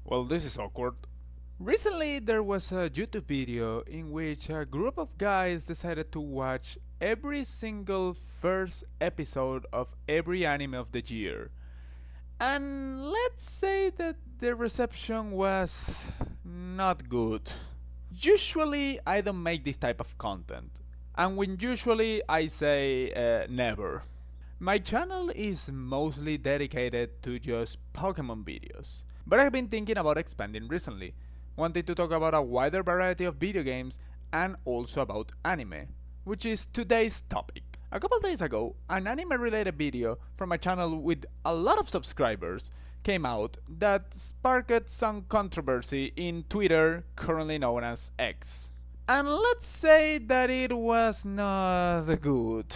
Well, this is awkward. Recently, there was a YouTube video in which a group of guys decided to watch every single first episode of every anime of the year. And let's say that the reception was not good. Usually, I don't make this type of content. And when usually, I say never. My channel is mostly dedicated to just Pokemon videos, but I've been thinking about expanding recently, wanting to talk about a wider variety of video games and also about anime, which is today's topic. A couple days ago, an anime related video from a channel with a lot of subscribers came out that sparked some controversy in Twitter, currently known as X. And let's say that it was not good.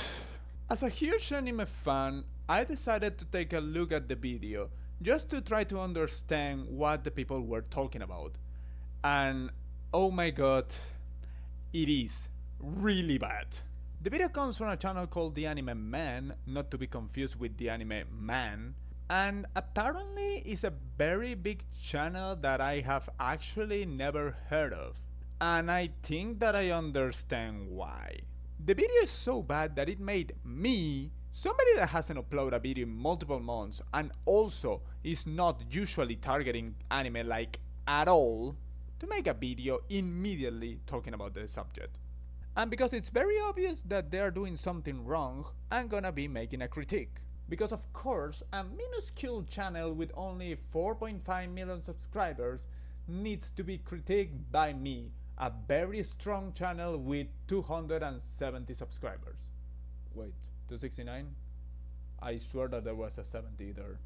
As a huge anime fan, I decided to take a look at the video just to try to understand what the people were talking about. And oh my god, it is really bad. The video comes from a channel called TheAnimeMen, not to be confused with TheAnimeMen, and apparently is a very big channel that I have actually never heard of. And I think that I understand why. The video is so bad that it made me, somebody that hasn't uploaded a video in multiple months and also is not usually targeting anime like at all, to make a video immediately talking about the subject. And because it's very obvious that they are doing something wrong, I'm gonna be making a critique. Because of course, a minuscule channel with only 4.5 million subscribers needs to be critiqued by me, a very strong channel with 270 subscribers. Wait, 269? I swear that there was a 70 there.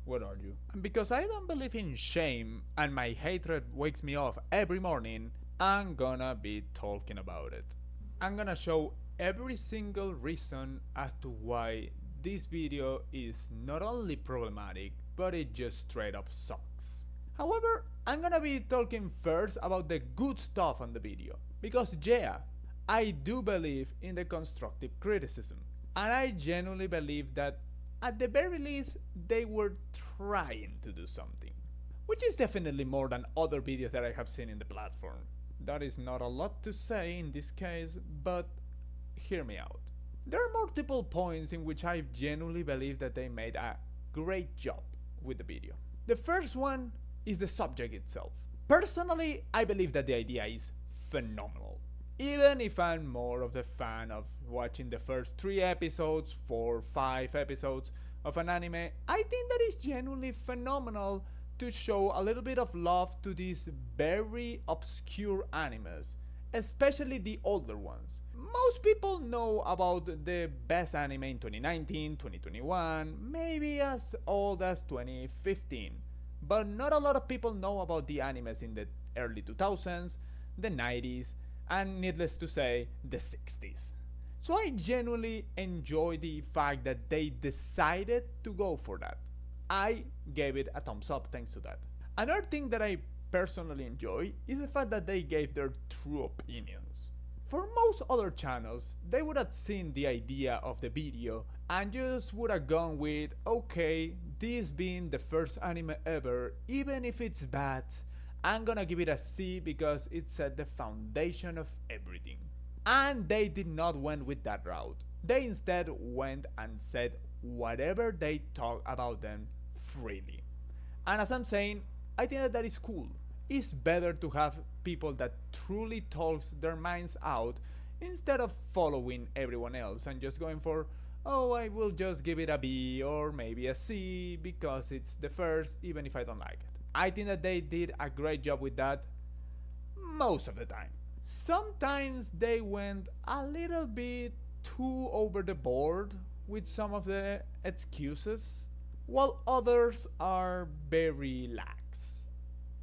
Where are you? And because I don't believe in shame and my hatred wakes me up every morning, I'm gonna be talking about it. I'm gonna show every single reason as to why this video is not only problematic, but it just straight up sucks. However, I'm gonna be talking first about the good stuff on the video, because yeah, I do believe in the constructive criticism, and I genuinely believe that at the very least they were trying to do something, which is definitely more than other videos that I have seen in the platform. That is not a lot to say in this case, but hear me out. There are multiple points in which I genuinely believe that they made a great job with the video. The first one is the subject itself. Personally, I believe that the idea is phenomenal. Even if I'm more of the fan of watching the first 3 episodes, 4, 5 episodes of an anime, I think that it's genuinely phenomenal to show a little bit of love to these very obscure animes, especially the older ones. Most people know about the best anime in 2019, 2021, maybe as old as 2015. But not a lot of people know about the animes in the early 2000s, the 90s, and needless to say, the 60s. So I genuinely enjoy the fact that they decided to go for that. I gave it a thumbs up thanks to that. Another thing that I personally enjoy is the fact that they gave their true opinions. For most other channels, they would have seen the idea of the video and just would have gone with, okay, this being the first anime ever, even if it's bad, I'm gonna give it a C because it set the foundation of everything. And they did not went with that route. They instead went and said whatever they talk about them freely. And as I'm saying, I think that is cool. It's better to have people that truly talks their minds out instead of following everyone else and just going for, oh, I will just give it a B or maybe a C because it's the first, even if I don't like it. I think that they did a great job with that most of the time. Sometimes they went a little bit too over the board with some of the excuses, while others are very lax.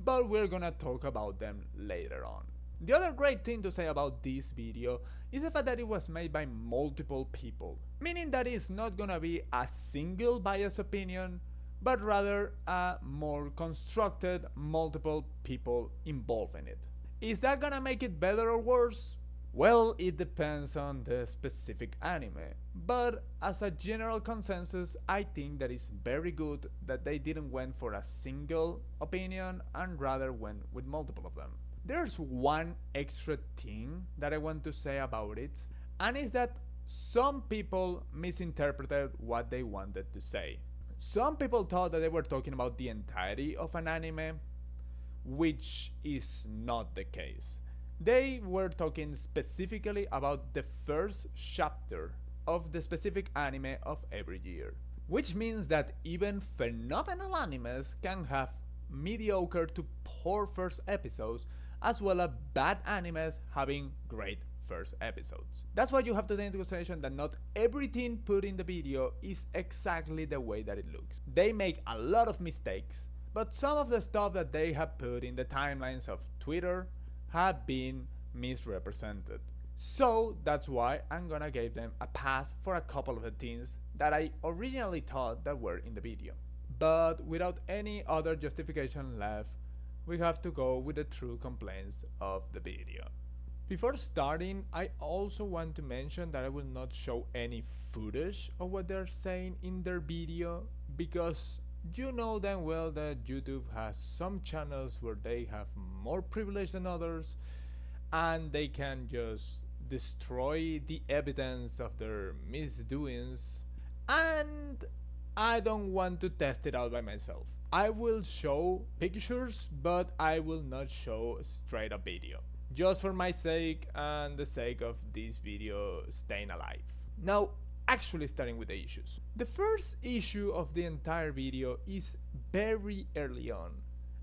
But we're gonna talk about them later on. The other great thing to say about this video is the fact that it was made by multiple people, meaning that it's not gonna be a single biased opinion, but rather a more constructed multiple people involved in it. Is that gonna make it better or worse? Well, it depends on the specific anime, but as a general consensus, I think that it's very good that they didn't went for a single opinion and rather went with multiple of them. There's one extra thing that I want to say about it, and is that some people misinterpreted what they wanted to say. Some people thought that they were talking about the entirety of an anime, which is not the case. They were talking specifically about the first chapter of the specific anime of every year, which means that even phenomenal animes can have mediocre to poor first episodes, as well as bad animes having great first episodes. That's why you have to take into consideration that not everything put in the video is exactly the way that it looks. They make a lot of mistakes, but some of the stuff that they have put in the timelines of Twitter have been misrepresented. So that's why I'm gonna give them a pass for a couple of the things that I originally thought that were in the video. But without any other justification left, we have to go with the true complaints of the video. Before starting, I also want to mention that I will not show any footage of what they're saying in their video, because you know damn well that YouTube has some channels where they have more privilege than others, and they can just destroy the evidence of their misdoings, and I don't want to test it out by myself. I will show pictures, but I will not show straight up video, just for my sake and the sake of this video staying alive. Now, actually starting with the issues. The first issue of the entire video is very early on,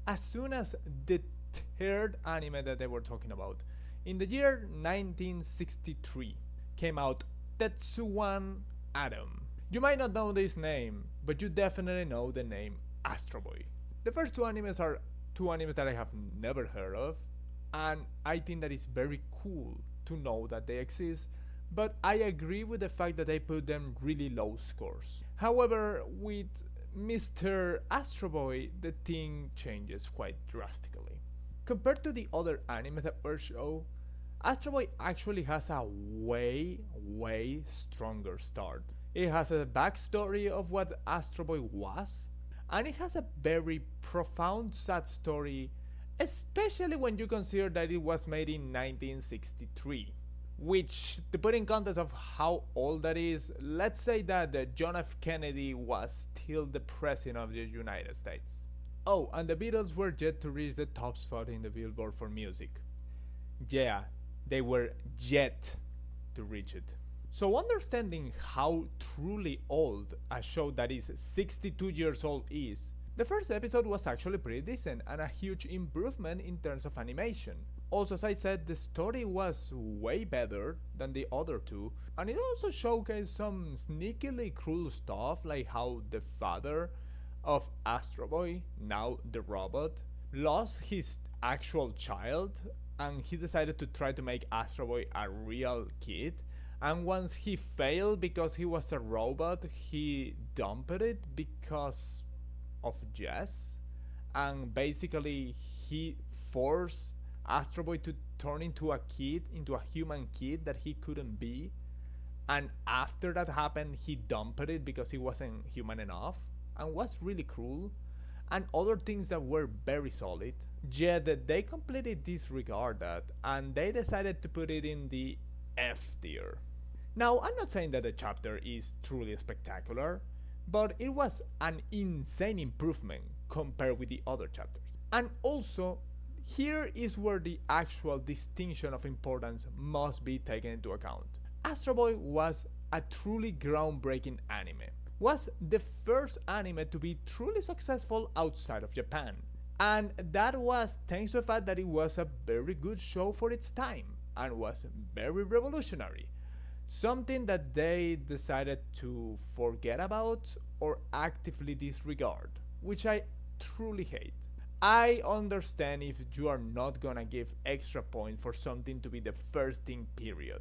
as soon as the third anime that they were talking about. In the year 1963 came out Tetsuwan Atom. You might not know this name, but you definitely know the name Astroboy. The first two animes are two animes that I have never heard of, and I think that it's very cool to know that they exist, but I agree with the fact that they put them really low scores. However, with Mr. Astroboy, the thing changes quite drastically. Compared to the other animes that were shown, Astroboy actually has a way stronger start. It has a backstory of what Astroboy was, and it has a very profound sad story, especially when you consider that it was made in 1963. Which, to put in context of how old that is, let's say that John F. Kennedy was still the president of the United States. Oh, and the Beatles were yet to reach the top spot in the Billboard for music. Yeah, they were yet to reach it. So understanding how truly old a show that is 62 years old is, the first episode was actually pretty decent and a huge improvement in terms of animation. Also, as I said, the story was way better than the other two, and it also showcased some sneakily cruel stuff, like how the father of Astroboy, now the robot, lost his actual child, and he decided to try to make Astroboy a real kid. And once he failed because he was a robot, he dumped it because of Jess, and basically he forced Astroboy to turn into a kid, into a human kid that he couldn't be, and after that happened, he dumped it because he wasn't human enough, and was really cruel, and other things that were very solid. Yet they completely disregard that, and they decided to put it in the F tier. Now, I'm not saying that the chapter is truly spectacular, but it was an insane improvement compared with the other chapters. And also, here is where the actual distinction of importance must be taken into account. Astroboy was a truly groundbreaking anime. Was the first anime to be truly successful outside of Japan. And that was thanks to the fact that it was a very good show for its time and was very revolutionary. Something that they decided to forget about or actively disregard, which I truly hate. I understand if you are not gonna give extra points for something to be the first thing, period.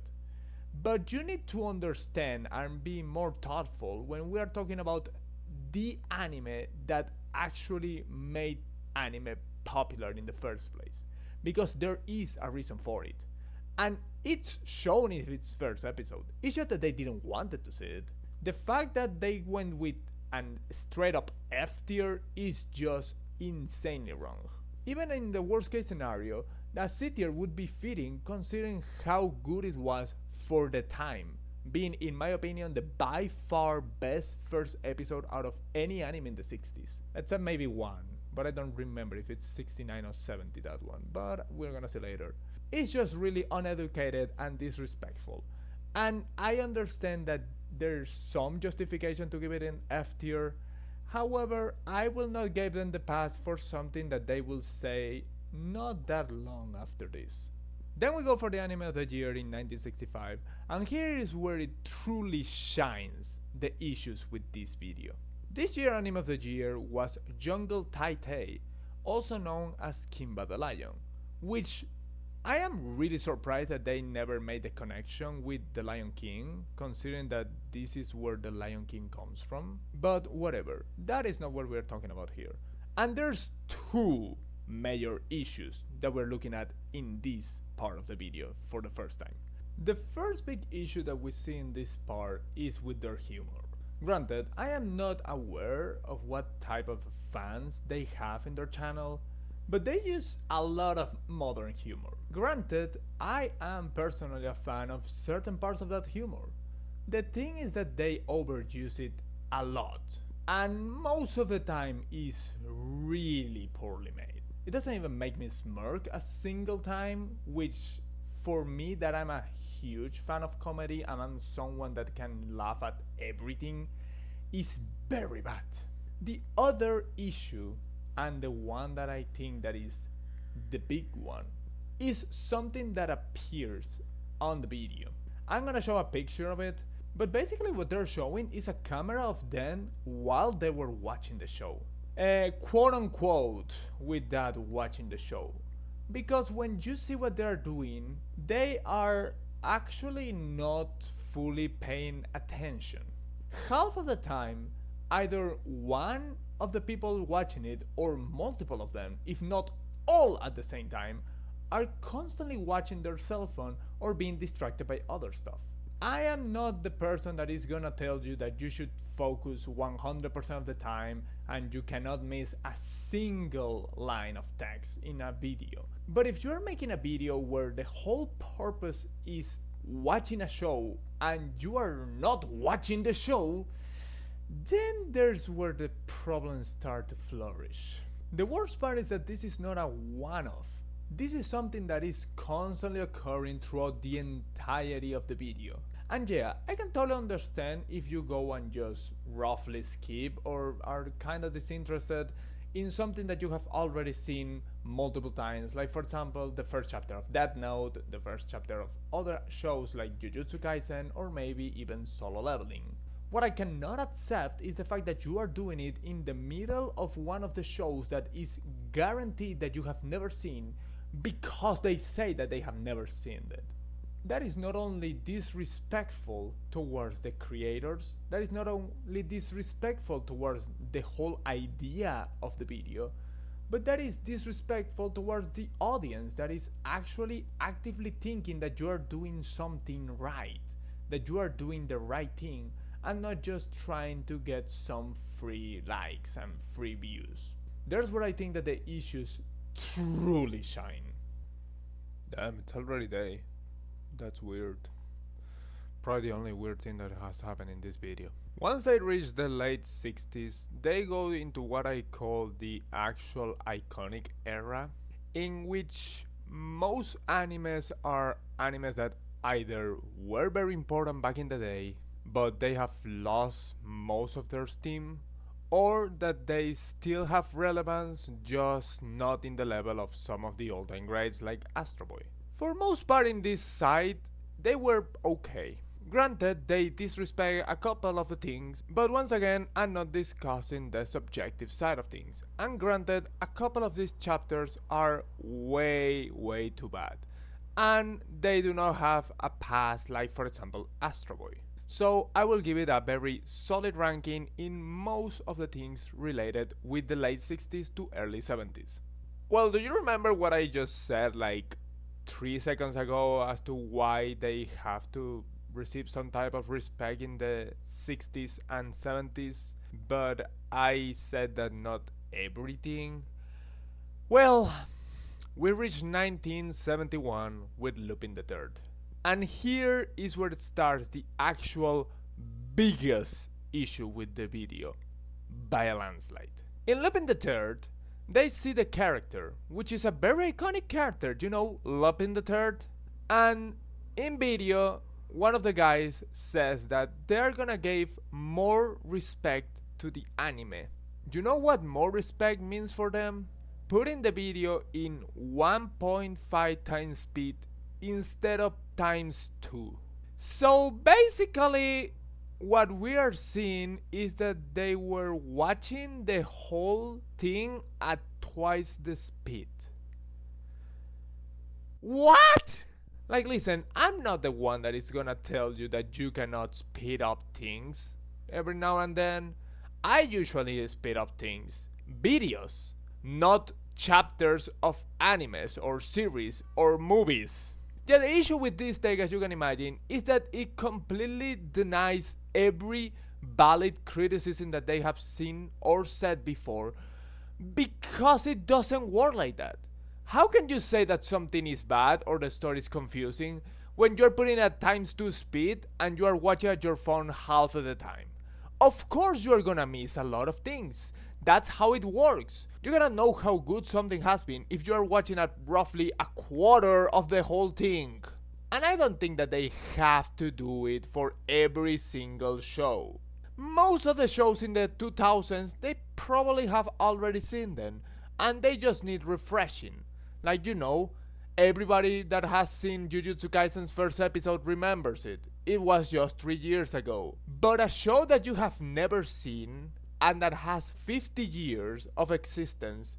But you need to understand and be more thoughtful when we are talking about the anime that actually made anime popular in the first place. Because there is a reason for it. And it's shown in its first episode. It's just that they didn't want to see it. The fact that they went with an straight up F tier is just insanely wrong. Even in the worst case scenario, the C tier would be fitting considering how good it was for the time, being in my opinion the by far best first episode out of any anime in the 60s. Except maybe one, but I don't remember if it's 69 or 70 that one, but we're gonna see later. It's just really uneducated and disrespectful. And I understand that there's some justification to give it an F tier. However, I will not give them the pass for something that they will say not that long after this. Then we go for the anime of the year in 1965, and here is where it truly shines the issues with this video. This year anime of the year was Jungle Taitei, also known as Kimba the Lion, which I am really surprised that they never made the connection with the Lion King, considering that this is where the Lion King comes from. But whatever, that is not what we're talking about here. And there's two major issues that we're looking at in this part of the video for the first time. The first big issue that we see in this part is with their humor. Granted, I am not aware of what type of fans they have in their channel, but they use a lot of modern humor. Granted, I am personally a fan of certain parts of that humor. The thing is that they overuse it a lot, and most of the time is really poorly made. It doesn't even make me smirk a single time, which for me that I'm a huge fan of comedy and I'm someone that can laugh at everything, is very bad. The other issue, and the one that I think that is the big one, is something that appears on the video. I'm gonna show a picture of it, but basically what they're showing is a camera of them while they were watching the show. Quote unquote with that watching the show. Because when you see what they're doing, they are actually not fully paying attention. Half of the time, either one of the people watching it or multiple of them, if not all at the same time, are constantly watching their cell phone or being distracted by other stuff. I am not the person that is gonna tell you that you should focus 100% of the time and you cannot miss a single line of text in a video. But if you're making a video where the whole purpose is watching a show and you are not watching the show, then there's where the problems start to flourish. The worst part is that this is not a one-off. This is something that is constantly occurring throughout the entirety of the video. And yeah, I can totally understand if you go and just roughly skip or are kinda disinterested in something that you have already seen multiple times, like for example the first chapter of Death Note, the first chapter of other shows like Jujutsu Kaisen, or maybe even Solo Leveling. What I cannot accept is the fact that you are doing it in the middle of one of the shows that is guaranteed that you have never seen because they say that they have never seen it. That is not only disrespectful towards the creators, that is not only disrespectful towards the whole idea of the video, but that is disrespectful towards the audience that is actually actively thinking that you are doing something right, that you are doing the right thing, and not just trying to get some free likes and free views. There's where I think that the issues truly shine. Damn, it's already day. That's weird. Probably the only weird thing that has happened in this video. Once they reach the late 60s, they go into what I call the actual iconic era, in which most animes are animes that either were very important back in the day, but they have lost most of their steam, or that they still have relevance, just not in the level of some of the all-time greats like Astroboy. For most part in this side, they were okay. Granted, they disrespect a couple of the things, but once again, I'm not discussing the subjective side of things. And granted, a couple of these chapters are way too bad. And they do not have a pass like, for example, Astroboy. So I will give it a very solid ranking in most of the things related with the late 60s to early 70s. Well, do you remember what I just said like 3 seconds ago as to why they have to receive some type of respect in the 60s and 70s, but I said that not everything. Well, we reached 1971 with Lupin the Third. And here is where it starts the actual biggest issue with the video, by a landslide. In Lupin the Third, they see the character, which is a very iconic character, you know, Lupin the Third. And in video, one of the guys says that they're gonna give more respect to the anime. You know what more respect means for them? Putting the video in 1.5 times speed instead of times 2. So basically, what we are seeing is that they were watching the whole thing at twice the speed. What? Like, listen, I'm not the one that is gonna tell you that you cannot speed up things every now and then. I usually speed up things, videos, not chapters of animes or series or movies. Yeah, the issue with this take, as you can imagine, is that it completely denies every valid criticism that they have seen or said before, because it doesn't work like that. How can you say that something is bad or the story is confusing when you're putting at times 2 speed and you are watching at your phone half of the time? Of course you're gonna miss a lot of things. That's how it works. You're gonna know how good something has been if you're watching at roughly a quarter of the whole thing. And I don't think that they have to do it for every single show. Most of the shows in the 2000s, they probably have already seen them, and they just need refreshing. Like, you know, everybody that has seen Jujutsu Kaisen's first episode remembers it. It was just 3 years ago. But a show that you have never seen and that has 50 years of existence,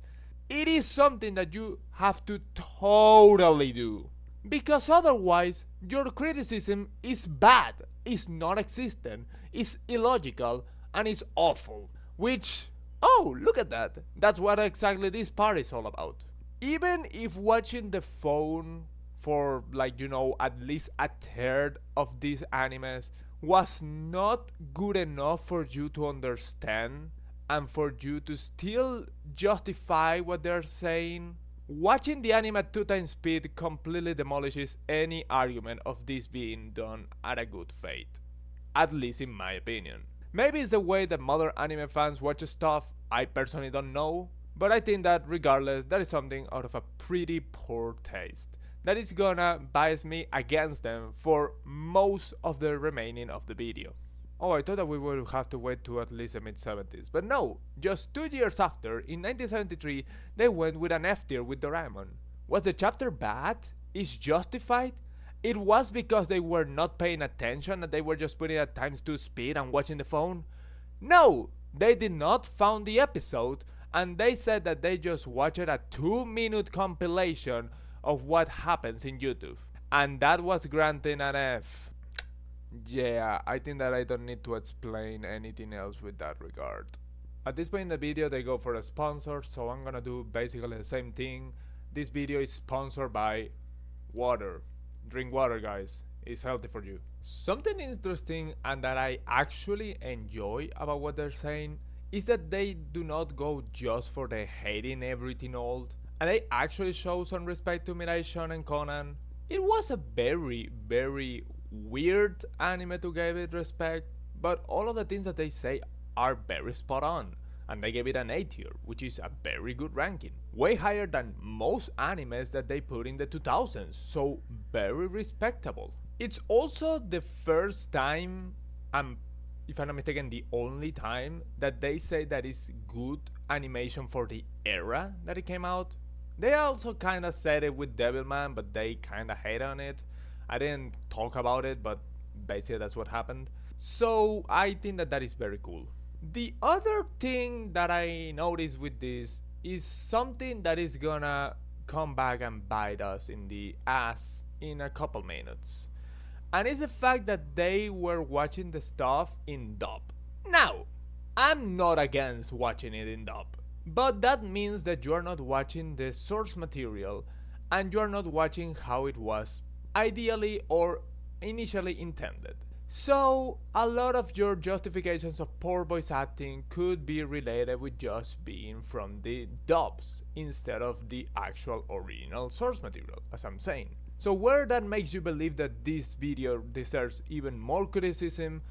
it is something that you have to totally do. Because otherwise, your criticism is bad, is non-existent, is illogical, and is awful. Which, oh, look at that. That's what exactly this part is all about. Even if watching the phone for, like, you know, at least a third of these animes was not good enough for you to understand and for you to still justify what they're saying, watching the anime at 2 times speed completely demolishes any argument of this being done at a good faith. At least in my opinion. Maybe it's the way that modern anime fans watch stuff, I personally don't know, but I think that regardless, that is something out of a pretty poor taste that is gonna bias me against them for most of the remaining of the video. Oh, I thought that we would have to wait to at least the mid-70s, but no, just 2 years after, in 1973, they went with an F tier with Doraemon. Was the chapter bad? Is justified? It was because they were not paying attention and they were just putting it at times 2 speed and watching the phone? No, they did not found the episode, and they said that they just watched a 2-minute compilation of what happens in YouTube, and that was granted an F. Yeah, I think that I don't need to explain anything else with that regard. At this point in the video, they go for a sponsor, so I'm gonna do basically the same thing. This video is sponsored by water. Drink water, guys. It's healthy for you. Something interesting and that I actually enjoy about what they're saying is that they do not go just for the hating everything old, and they actually show some respect to Mirai Shonen Conan. It was a very, very weird anime to give it respect, but all of the things that they say are very spot on, and they gave it an A tier, which is a very good ranking. Way higher than most animes that they put in the 2000s, so very respectable. It's also the first time, if I'm not mistaken, the only time that they say that it's good animation for the era that it came out. They also kinda said it with Devilman, but they kinda hate on it. I didn't talk about it, but basically that's what happened. So I think that that is very cool. The other thing that I noticed with this is something that is gonna come back and bite us in the ass in a couple minutes. And it's the fact that they were watching the stuff in dub. Now, I'm not against watching it in dub, but that means that you're not watching the source material and you are not watching how it was ideally or initially intended. So, a lot of your justifications of poor voice acting could be related with just being from the dubs instead of the actual original source material, as I'm saying. So, whether that makes you believe that this video deserves even more criticism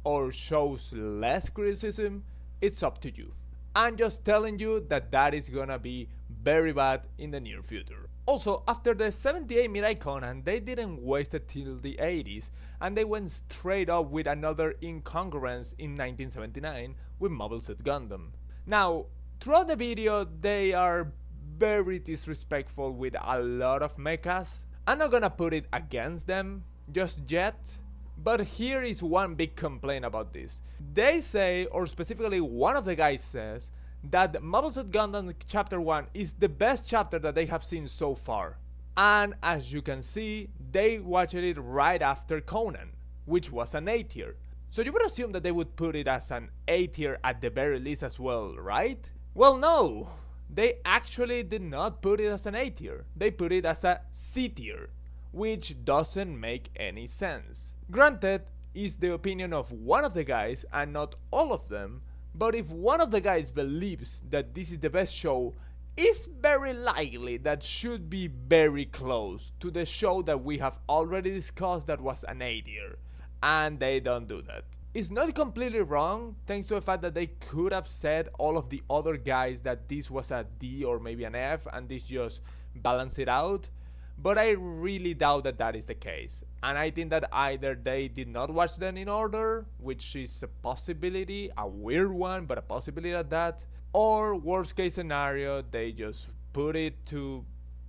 or shows less criticism, it's up to you. I'm just telling you that that is gonna be very bad in the near future. Also, after the 78 Mirai Conan, they didn't wait till the 80s, and they went straight up with another incongruence in 1979 with Mobile Suit Gundam. Now, throughout the video, they are very disrespectful with a lot of mechas. I'm not gonna put it against them just yet, but here is one big complaint about this. They say, or specifically one of the guys says, that Mobile Suit Gundam Chapter 1 is the best chapter that they have seen so far. And as you can see, they watched it right after Conan, which was an A tier. So you would assume that they would put it as an A tier at the very least as well, right? Well, no! They actually did not put it as an A tier. They put it as a C tier, which doesn't make any sense. Granted, it's the opinion of one of the guys and not all of them, but if one of the guys believes that this is the best show, it's very likely that should be very close to the show that we have already discussed that was an A tier, and they don't do that. It's not completely wrong, thanks to the fact that they could have said all of the other guys that this was a D or maybe an F and this just balanced it out, but I really doubt that that is the case, and I think that either they did not watch them in order, which is a possibility, a weird one, but a possibility at that, or worst case scenario, they just put it to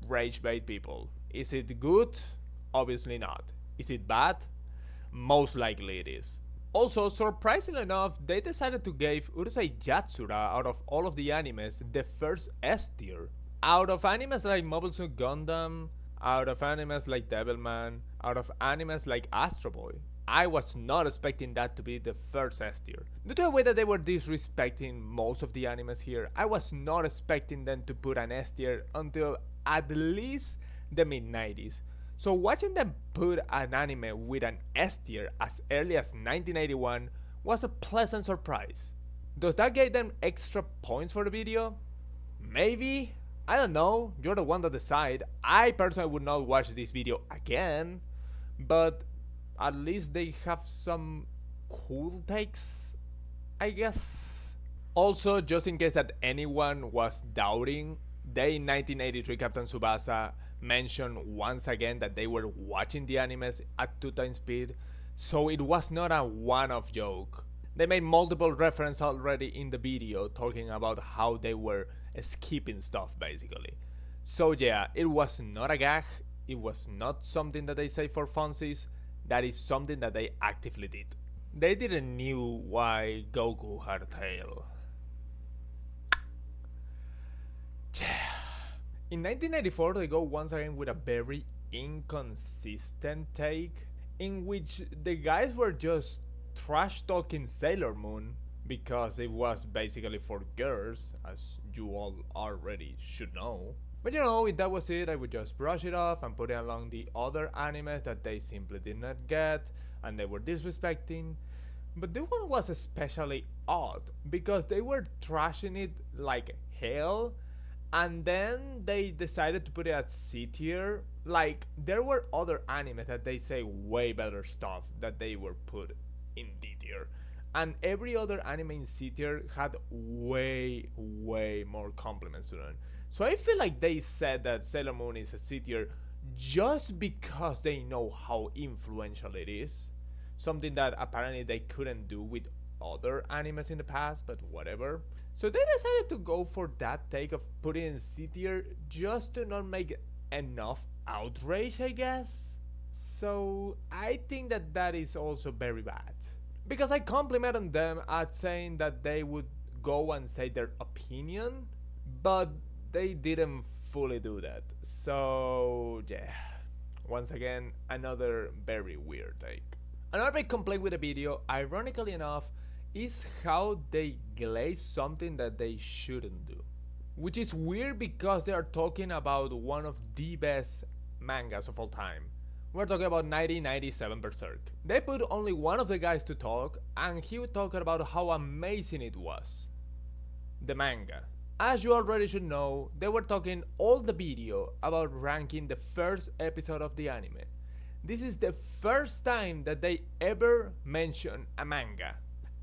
rage bait people. Is it good? Obviously not. Is it bad? Most likely it is. Also, surprisingly enough, they decided to give Urusei Yatsura out of all of the animes the first S tier. Out of animes like Mobile Suit Gundam, out of animes like Devilman, out of animes like Astroboy, I was not expecting that to be the first S tier. Due to the way that they were disrespecting most of the animes here, I was not expecting them to put an S tier until at least the mid-90s. So watching them put an anime with an S tier as early as 1981 was a pleasant surprise. Does that give them extra points for the video? Maybe? I don't know, you're the one that decide. I personally would not watch this video again, but at least they have some cool takes, I guess. Also, just in case that anyone was doubting, they in 1983 Captain Tsubasa mentioned once again that they were watching the animes at 2x speed, so it was not a one-off joke. They made multiple references already in the video talking about how they were skipping stuff basically. So yeah, it was not a gag, it was not something that they say for funsies, that is something that they actively did. They didn't knew why Goku had a tail. In 1994 they go once again with a very inconsistent take, in which the guys were just trash talking Sailor Moon because it was basically for girls, as you all already should know. But you know, if that was it, I would just brush it off and put it along the other animes that they simply did not get and they were disrespecting. But this one was especially odd because they were trashing it like hell, and then they decided to put it at C tier. Like, there were other animes that they say way better stuff that they were put in D tier, and every other anime in C tier had way more compliments to them. So I feel like they said that Sailor Moon is a C tier just because they know how influential it is, something that apparently they couldn't do with other animes in the past, but whatever. So they decided to go for that take of putting in C tier just to not make enough outrage, I guess. So I think that that is also very bad, because I complimented them at saying that they would go and say their opinion, but they didn't fully do that. So yeah, once again, another very weird take. Another big complaint with the video, ironically enough, is how they glaze something that they shouldn't do. which is weird because they are talking about one of the best mangas of all time. We're talking about 1997 Berserk. They put only one of the guys to talk, and he would talk about how amazing it was. The manga. As you already should know, they were talking all the video about ranking the first episode of the anime. This is the first time that they ever mention a manga,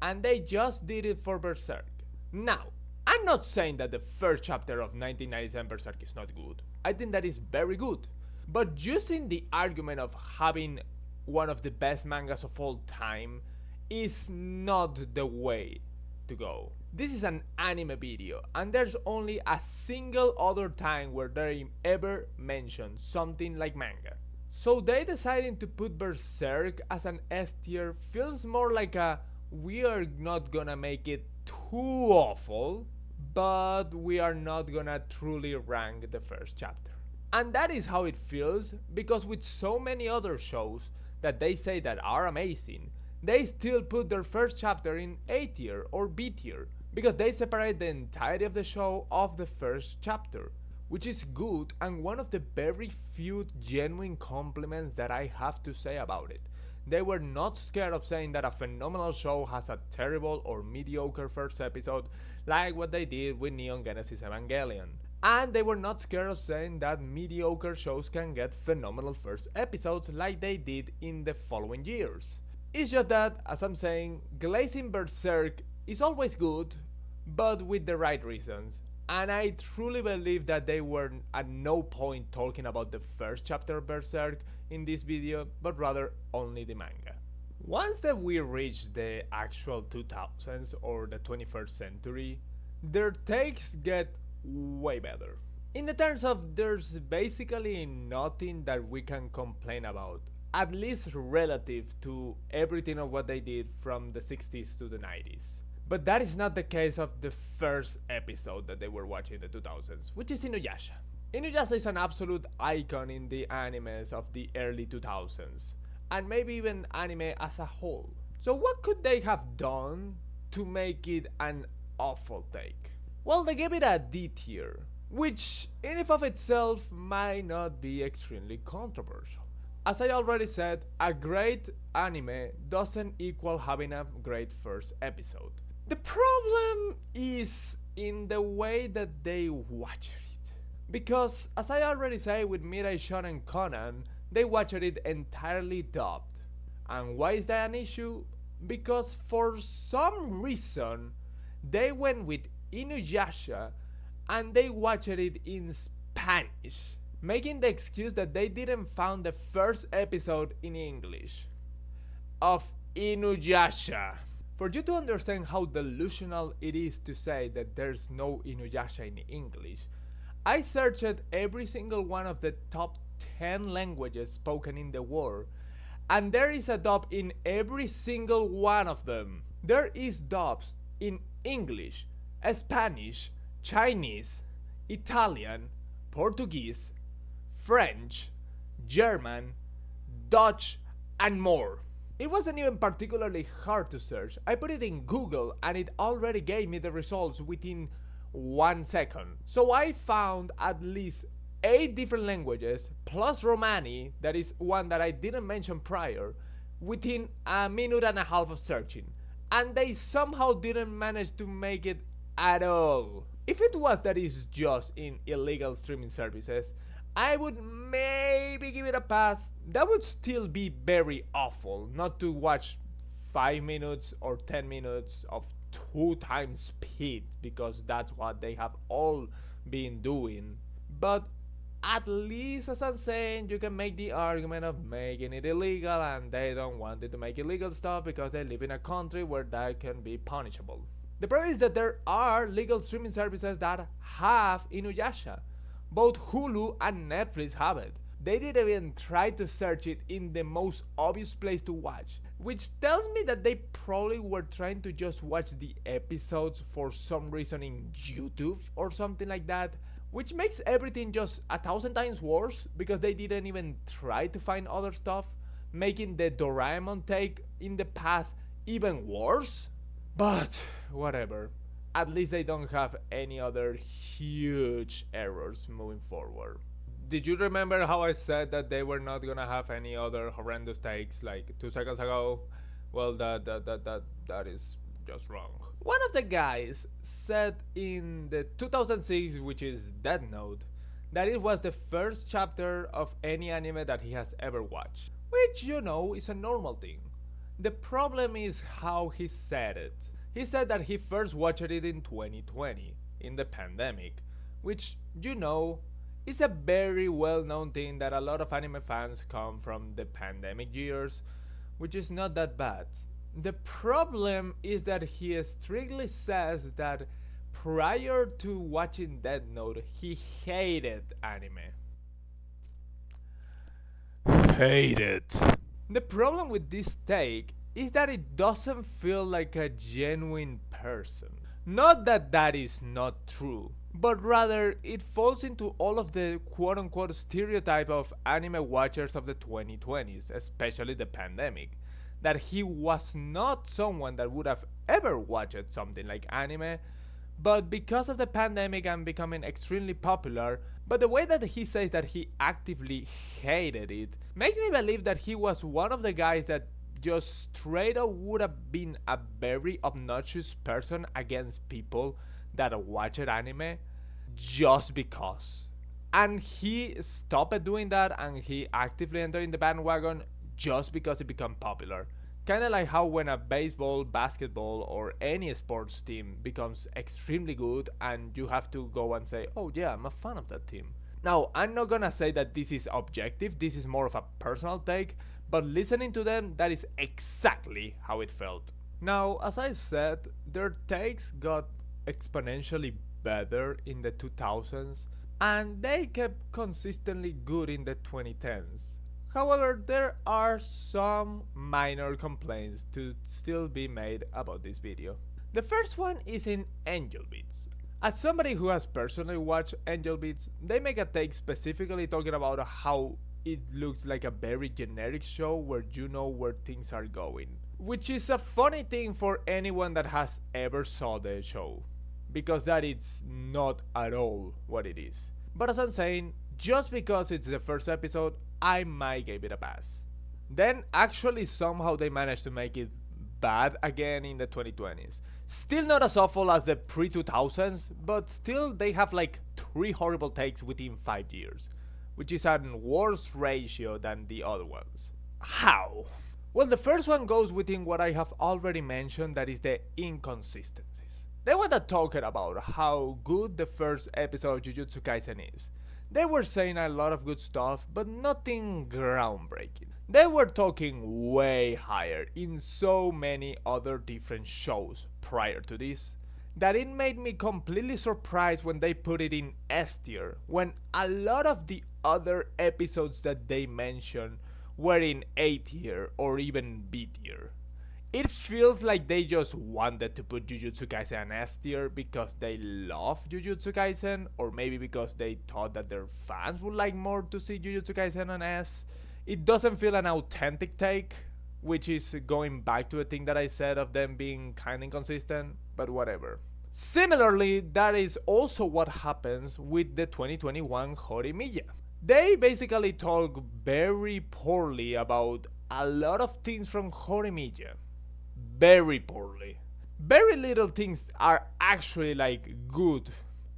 and they just did it for Berserk. Now, I'm not saying that the first chapter of 1997 Berserk is not good. I think that is very good. But using the argument of having one of the best mangas of all time is not the way to go. This is an anime video, and there's only a single other time where they ever mention something like manga. So they deciding to put Berserk as an S tier feels more like a we are not gonna make it too awful, but we are not gonna truly rank the first chapter. And that is how it feels, because with so many other shows that they say that are amazing, they still put their first chapter in A tier or B tier, because they separate the entirety of the show of the first chapter, which is good and one of the very few genuine compliments that I have to say about it. They were not scared of saying that a phenomenal show has a terrible or mediocre first episode, like what they did with Neon Genesis Evangelion. And they were not scared of saying that mediocre shows can get phenomenal first episodes like they did in the following years. It's just that, as I'm saying, glazing Berserk is always good, but with the right reasons. And I truly believe that they were at no point talking about the first chapter of Berserk in this video, but rather only the manga. Once that we reach the actual 2000s or the 21st century, their takes get way better. In the terms of there's basically nothing that we can complain about, at least relative to everything of what they did from the 60s to the 90s. But that is not the case of the first episode that they were watching in the 2000s, which is Inuyasha. Inuyasha is an absolute icon in the animes of the early 2000s, and maybe even anime as a whole. So what could they have done to make it an awful take? Well, they gave it a D tier, which in and of itself might not be extremely controversial. As I already said, a great anime doesn't equal having a great first episode. The problem is in the way that they watch it. Because, as I already said with Mirai Shonen Conan, they watched it entirely dubbed. And why is that an issue? Because for some reason, they went with Inuyasha and they watched it in Spanish, making the excuse that they didn't find the first episode in English of Inuyasha. For you to understand how delusional it is to say that there's no Inuyasha in English, I searched every single one of the top 10 languages spoken in the world, and there is a dub in every single one of them. There is dubs in English, Spanish, Chinese, Italian, Portuguese, French, German, Dutch, and more. It wasn't even particularly hard to search. I put it in Google and it already gave me the results within 1 second. So I found at least 8 different languages plus Romani, that is one that I didn't mention prior, within a minute and a half of searching. And they somehow didn't manage to make it at all. If it was that it's just in illegal streaming services, I would maybe give it a pass. That would still be very awful, not to watch 5 minutes or 10 minutes of 2 times speed, because that's what they have all been doing. But at least, as I'm saying, you can make the argument of making it illegal, and they don't want it to make illegal stuff because they live in a country where that can be punishable. The problem is that there are legal streaming services that have Inuyasha. Both Hulu and Netflix have it. They didn't even try to search it in the most obvious place to watch, which tells me that they probably were trying to just watch the episodes for some reason in YouTube or something like that, which makes everything just 1,000 times worse because they didn't even try to find other stuff, making the Doraemon take in the past even worse. But whatever. at least they don't have any other huge errors moving forward. Did you remember how I said that they were not gonna have any other horrendous takes like 2 seconds ago? Well, that is just wrong. One of the guys said in the 2006, which is Death Note, that it was the first chapter of any anime that he has ever watched, which is a normal thing. The problem is how he said it. He said that he first watched it in 2020, in the pandemic, which is a very well known thing that a lot of anime fans come from the pandemic years, which is not that bad. The problem is that he strictly says that prior to watching Death Note, he hated anime. Hated. The problem with this take is that it doesn't feel like a genuine person. Not that that is not true, but rather it falls into all of the quote-unquote stereotype of anime watchers of the 2020s, especially the pandemic, that he was not someone that would have ever watched something like anime, but because of the pandemic and becoming extremely popular, but the way that he says that he actively hated it makes me believe that he was one of the guys that just straight up would have been a very obnoxious person against people that watched anime just because. And he stopped doing that and he actively entered in the bandwagon just because it became popular. Kinda like how when a baseball, basketball, or any sports team becomes extremely good and you have to go and say, oh yeah, I'm a fan of that team. Now, I'm not gonna say that this is objective, this is more of a personal take, but listening to them, that is exactly how it felt. Now, as I said, their takes got exponentially better in the 2000s, and they kept consistently good in the 2010s. However, there are some minor complaints to still be made about this video. The first one is in Angel Beats. As somebody who has personally watched Angel Beats, they make a take specifically talking about how it looks like a very generic show where you know where things are going. Which is a funny thing for anyone that has ever saw the show, because that is not at all what it is. But as I'm saying, just because it's the first episode, I might give it a pass. Then actually somehow they managed to make it bad again in the 2020s. Still not as awful as the pre-2000s, but still they have like 3 horrible takes within 5 years, which is a worse ratio than the other ones. How? Well, the first one goes within what I have already mentioned, that is the inconsistencies. They were talking about how good the first episode of Jujutsu Kaisen is. They were saying a lot of good stuff, but nothing groundbreaking. They were talking way higher in so many other different shows prior to this, that it made me completely surprised when they put it in S tier, when a lot of the other episodes that they mentioned were in A tier or even B tier. It feels like they just wanted to put Jujutsu Kaisen on S tier because they love Jujutsu Kaisen, or maybe because they thought that their fans would like more to see Jujutsu Kaisen on S. It doesn't feel an authentic take, which is going back to a thing that I said of them being kinda inconsistent, but whatever. Similarly, that is also what happens with the 2021 Horimiya. They basically talk very poorly about a lot of things from Horimiya. Very poorly. Very little things are actually like good,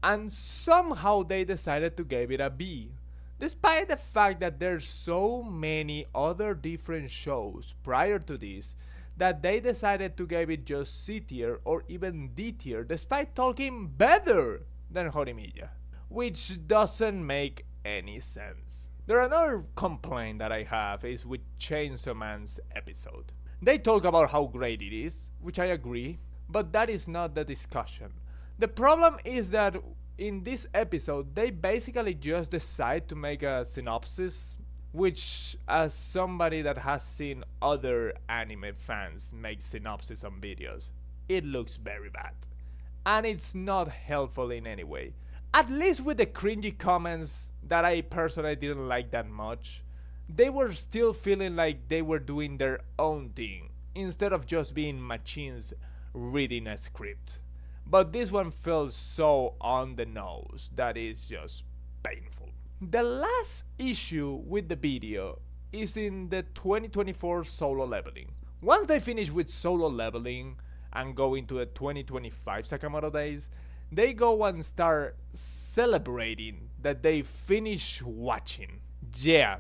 and somehow they decided to give it a B. Despite the fact that there's so many other different shows prior to this that they decided to give it just C tier or even D tier, despite talking better than Horimiya, which doesn't make any sense. Another complaint that I have is with Chainsaw Man's episode. They talk about how great it is, which I agree, but that is not the discussion. The problem is that in this episode, they basically just decide to make a synopsis, which, as somebody that has seen other anime fans make synopsis on videos, it looks very bad. And it's not helpful in any way. At least with the cringy comments that I personally didn't like that much, they were still feeling like they were doing their own thing, instead of just being machines reading a script. but this one feels so on the nose that it's just painful. The last issue with the video is in the 2024 solo leveling. Once they finish with solo leveling and go into the 2025 Sakamoto days, they go and start celebrating that they finish watching. Yeah,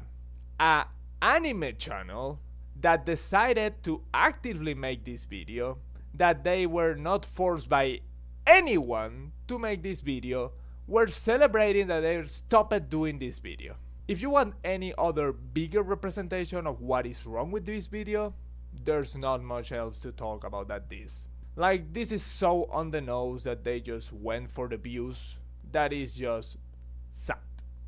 a anime channel that decided to actively make this video, that they were not forced by anyone to make this video, were celebrating that they stopped doing this video. If you want any other bigger representation of what is wrong with this video, there's not much else to talk about than this. Like, this is so on the nose that they just went for the views. That is just sad.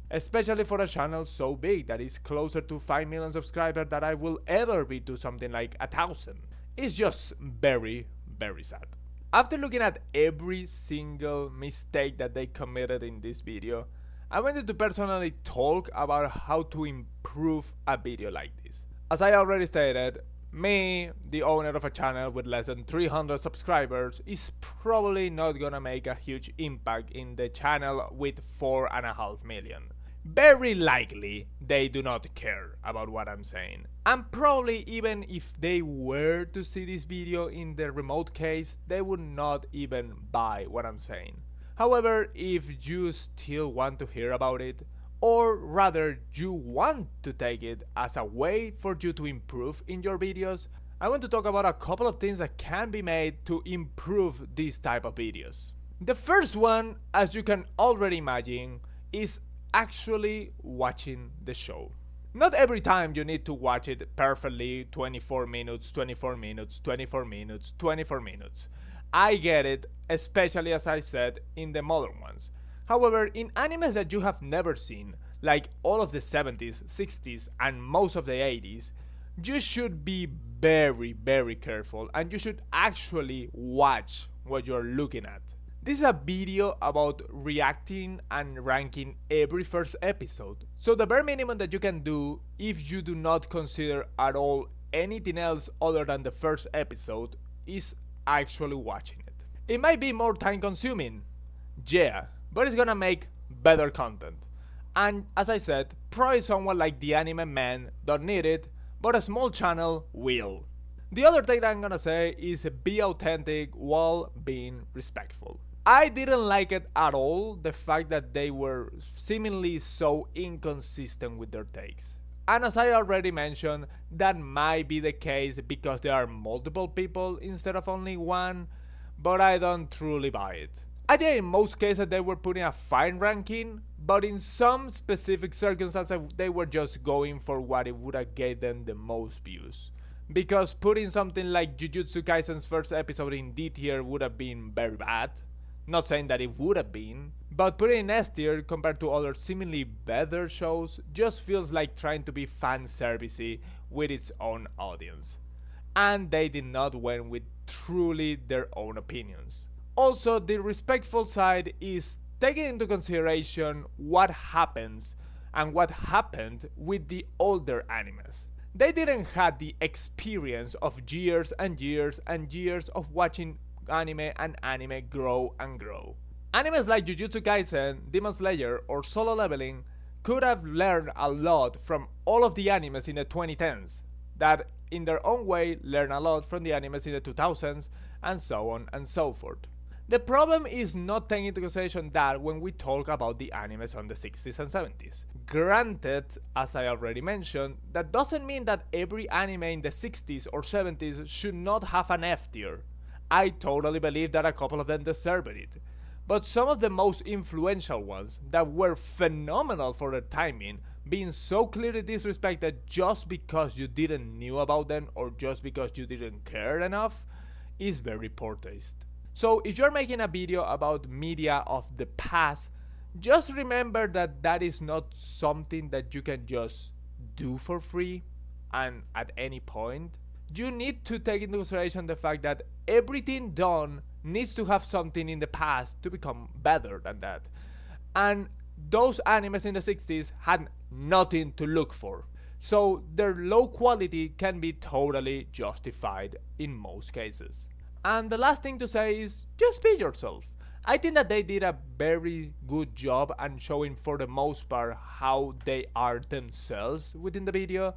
Especially for a channel so big that is closer to 5 million subscribers than I will ever be to something like 1,000. It's just very, very sad. After looking at every single mistake that they committed in this video, I wanted to personally talk about how to improve a video like this. As I already stated, me, the owner of a channel with less than 300 subscribers, is probably not gonna make a huge impact in the channel with 4.5 million. Very likely they do not care about what I'm saying. And probably even if they were to see this video in the remote case, they would not even buy what I'm saying. However, if you still want to hear about it, or rather you want to take it as a way for you to improve in your videos, I want to talk about a couple of things that can be made to improve these type of videos. The first one, as you can already imagine, is actually watching the show. Not every time you need to watch it perfectly 24 minutes, 24 minutes, 24 minutes, 24 minutes. I get it, especially as I said in the modern ones. However, in animes that you have never seen, like all of the 70s, 60s, and most of the 80s, you should be very, very careful and you should actually watch what you're looking at. This is a video about reacting and ranking every first episode. So the bare minimum that you can do, if you do not consider at all anything else other than the first episode, is actually watching it. It might be more time consuming, yeah, but it's gonna make better content. And as I said, probably someone like TheAnimeMen don't need it, but a small channel will. The other thing that I'm gonna say is be authentic while being respectful. I didn't like it at all, the fact that they were seemingly so inconsistent with their takes. And as I already mentioned, that might be the case because there are multiple people instead of only one, but I don't truly buy it. I think in most cases they were putting a fine ranking, but in some specific circumstances they were just going for what it would have gave them the most views. Because putting something like Jujutsu Kaisen's first episode in D tier would have been very bad. Not saying that it would have been, but putting in S tier compared to other seemingly better shows just feels like trying to be fan servicey with its own audience. And they did not went with truly their own opinions. Also, the respectful side is taking into consideration what happens and what happened with the older animes. They didn't have the experience of years and years and years of watching anime and anime grow and grow. Animes like Jujutsu Kaisen, Demon Slayer, or Solo Leveling could have learned a lot from all of the animes in the 2010s, that in their own way learn a lot from the animes in the 2000s, and so on and so forth. The problem is not taking into consideration that when we talk about the animes on the 60s and 70s. Granted, as I already mentioned, that doesn't mean that every anime in the 60s or 70s should not have an F tier. I totally believe that a couple of them deserved it. But some of the most influential ones that were phenomenal for their timing, being so clearly disrespected just because you didn't knew about them or just because you didn't care enough, is very poor taste. So if you're making a video about media of the past, just remember that that is not something that you can just do for free and at any point. You need to take into consideration the fact that everything done needs to have something in the past to become better than that. And those animes in the 60s had nothing to look for. So their low quality can be totally justified in most cases. And the last thing to say is just be yourself. I think that they did a very good job and showing for the most part how they are themselves within the video,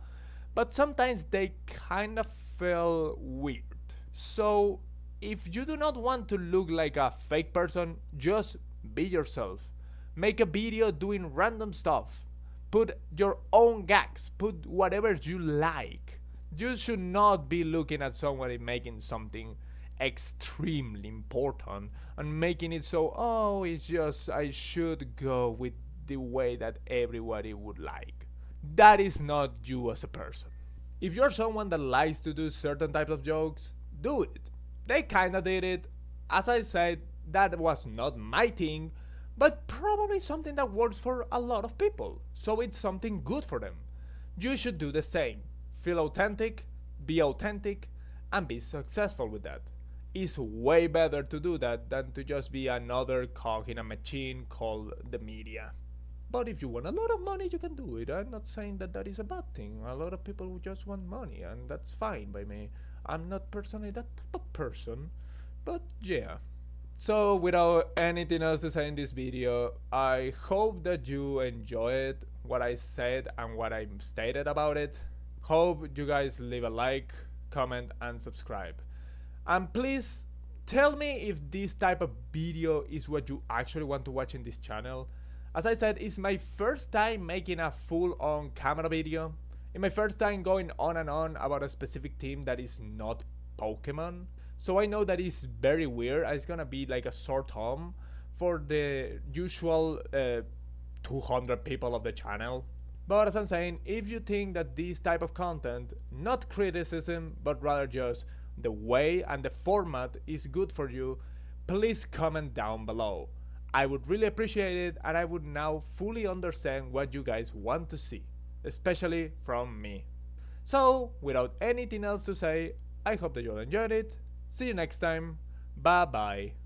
but sometimes they kind of feel weird. So if you do not want to look like a fake person, just be yourself. Make a video doing random stuff. Put your own gags, put whatever you like. You should not be looking at somebody making something extremely important and making it so, oh, it's just I should go with the way that everybody would like. That is not you as a person. If you're someone that likes to do certain types of jokes, do it. They kinda did it. As I said, that was not my thing, but probably something that works for a lot of people, so it's something good for them. You should do the same. Feel authentic, and be successful with that. It's way better to do that than to just be another cog in a machine called the media. But if you want a lot of money, you can do it. I'm not saying that that is a bad thing. A lot of people just want money, and that's fine by me. I'm not personally that type of person, but yeah. So without anything else to say in this video, I hope that you enjoyed what I said and what I stated about it. Hope you guys leave a like, comment, and subscribe. And please tell me if this type of video is what you actually want to watch in this channel. As I said, it's my first time making a full-on camera video. It's my first time going on and on about a specific team that is not Pokemon. So I know that it's very weird. It's gonna be like a short home for the usual 200 people of the channel. But as I'm saying, if you think that this type of content, not criticism, but rather just the way and the format is good for you, please comment down below. I would really appreciate it, and I would now fully understand what you guys want to see, especially from me. So, without anything else to say, I hope that you all enjoyed it. See you next time. Bye bye.